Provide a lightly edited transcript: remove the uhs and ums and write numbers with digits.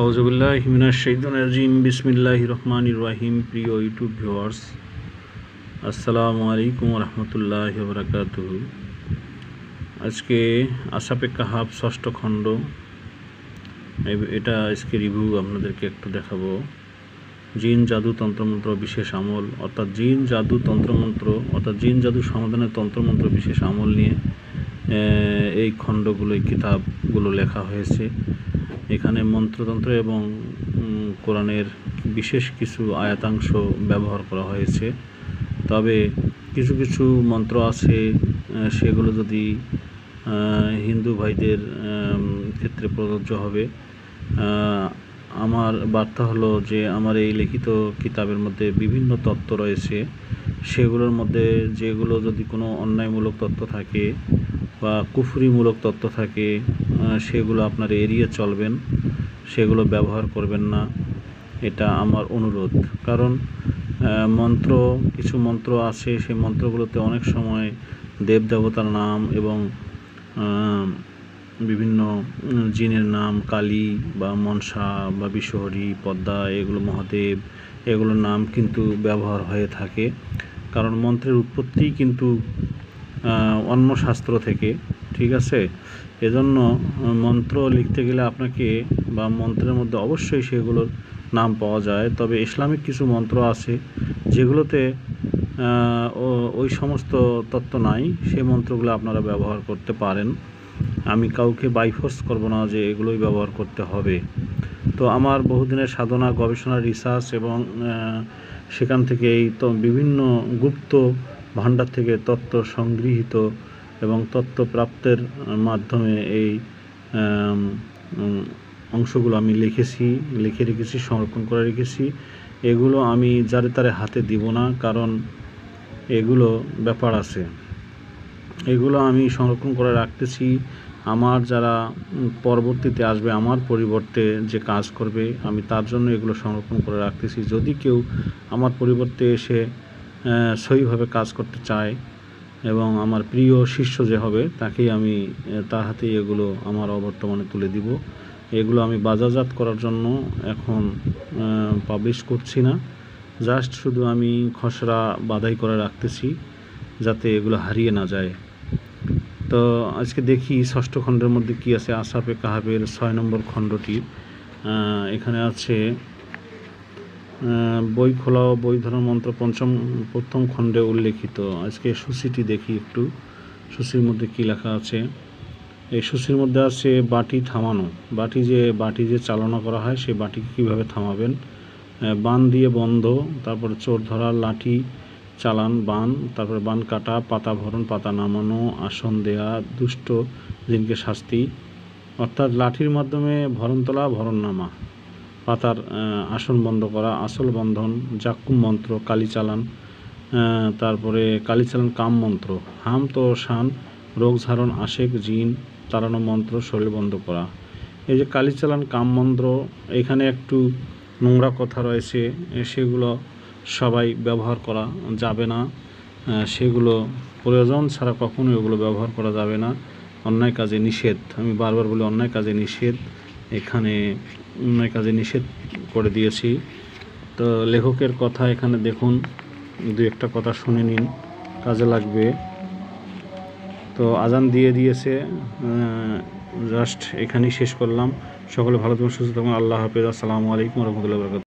আউযুবিল্লাহি মিনাশ শাইতানির রাজিম। বিসমিল্লাহির রহমানির রহিম। প্রিয় ইউটিউব ভিউয়ার্স, আসসালামু আলাইকুম ওয়া রাহমাতুল্লাহি ওয়া বারাকাতুহু। আজকে আসাপে কাহাফ ষষ্ঠ খণ্ড, এটা আজকে রিভিউ আপনাদেরকে একটু দেখাবো। জিন জাদু তন্ত্রমন্ত্র বিশেষ আমল, অর্থাৎ জিন জাদু তন্ত্রমন্ত্র অর্থাৎ জিন জাদু সমাধানের তন্ত্রমন্ত্র বিশেষ আমল নিয়ে এই খণ্ডগুলো, এই কিতাবগুলো লেখা হয়েছে। এখানে মন্ত্রতন্ত্র এবং কোরআনের বিশেষ কিছু আয়াতাংশ ব্যবহার করা হয়েছে। তবে কিছু কিছু মন্ত্র আছে, সেগুলো যদি হিন্দু ভাইদের ক্ষেত্রে প্রযোজ্য হবে। আমার বার্তা হলো যে আমার এই লিখিত কিতাবের মধ্যে বিভিন্ন তত্ত্ব রয়েছে। সেগুলোর মধ্যে যেগুলো যদি কোনো অন্যায়মূলক তত্ত্ব থাকে বা কুফরিমূলক তত্ত্ব থাকে, সেগুলো আপনারা এড়িয়ে চলবেন, সেগুলো ব্যবহার করবেন না, এটা আমার অনুরোধ। কারণ কিছু মন্ত্র আছে, সেই মন্ত্রগুলোতে অনেক সময় দেবদেবতার নাম এবং বিভিন্ন জিনের নাম, কালী বা মনসা বা বিশ্বহরি, পদ্মা, এগুলো মহাদেব, এগুলোর নাম কিন্তু ব্যবহার হয়ে থাকে। কারণ মন্ত্রের উৎপত্তি কিন্তু অন্য শাস্ত্র থেকে, ঠিক আছে? এজন্য মন্ত্র লিখতে গেলে আপনাকে বা মন্ত্রের মধ্যে অবশ্যই সেগুলোর নাম পাওয়া যায়। তবে ইসলামিক কিছু মন্ত্র আছে যেগুলোতে ওই সমস্ত তত্ত্ব নাই, সেই মন্ত্রগুলো আপনারা ব্যবহার করতে পারেন। আমি কাউকে বাইফোর্স করব না যে এগুলোই ব্যবহার করতে হবে। তো আমার বহুদিনের সাধনা, গবেষণা, রিসার্চ এবং সেখান থেকে এই বিভিন্ন গুপ্ত ভাণ্ডার থেকে তত্ত্ব সংগৃহীত এবং তত্ত্ব প্রাপ্তের মাধ্যমে এই অংশগুলো আমি লিখে রেখেছি, সংরক্ষণ করে রেখেছি। এগুলো আমি যারে তারে হাতে দিব না, কারণ এগুলো ব্যাপার আছে। এগুলো আমি সংরক্ষণ করে রাখতেছি। আমার যারা পরবর্তীতে আসবে, আমার পরিবর্তে যে কাজ করবে, আমি তার জন্য এগুলো সংরক্ষণ করে রাখতেছি। যদি কেউ আমার পরিবর্তে এসে সহিভাবে কাজ করতে চায় এবং আমার প্রিয় শিষ্য যে হবে, তাকেই আমি তার হাতেই এগুলো আমার অবর্তমানে তুলে দিব। এগুলো আমি বাজারজাত করার জন্য এখন পাবলিশ করছি না, জাস্ট শুধু আমি খসড়া বাধাই করে রাখতেছি যাতে এগুলো হারিয়ে না যায়। তো আজকে দেখি ষষ্ঠ খণ্ডের মধ্যে কি আছে। আসাপে কাহাফের 6 নম্বর খণ্ডটি, এখানে আছে বই খোলা ও বই ধরার মন্ত্র প্রথম খণ্ডে উল্লেখিত। আজকে সূচিটি দেখি একটু, সূচির মধ্যে কি লেখা আছে। এই সূচির মধ্যে আছে বাটি থামানো, বাটি যে চালনা করা হয়, সেই বাটিকে কীভাবে থামাবেন, বান দিয়ে বন্ধ, তারপরে চোর ধরা, লাঠি চালান, বান, তারপরে বান কাটা, পাতা ভরণ, পাতা নামানো, আসন দেয়া, দুষ্ট জিনকে শাস্তি, অর্থাৎ লাঠির মাধ্যমে ভরণ তোলা, ভরণ নামা, পাতার আসন বন্ধ করা, আসল বন্ধন, জাক্কুম মন্ত্র, কালি চালান, তারপরে কালি চালান কাম মন্ত্র, হাম তো শান, রোগ ঝাড়ন, আশেক জিন তাড়ানো মন্ত্র, শরীর বন্ধ করা। এই যে কালি চালান কাম মন্ত্র, এখানে একটু নোংরা কথা রয়েছে, সেগুলো সবাই ব্যবহার করা যাবে না। সেগুলো প্রয়োজন ছাড়া কখনোই ওগুলো ব্যবহার করা যাবে না। অন্যায় কাজে নিষেধ, আমি বারবার বলি অন্যায় কাজে নিষেধ। এখানে অন্যায় কাজে নিষেধ করে দিয়েছি। তো লেখকের কথা এখানে দেখুন, দু একটা কথা শুনে নিন, কাজে লাগবে। তো আজান দিয়ে দিয়েছে, জাস্ট এখানেই শেষ করলাম। সকলে ভালো থাকুন, সুস্থ থাকুন। আল্লাহ হাফেজ। আসসালামু আলাইকুম ওয়া রাহমাতুল্লাহি ওয়া বারাকাতুহু।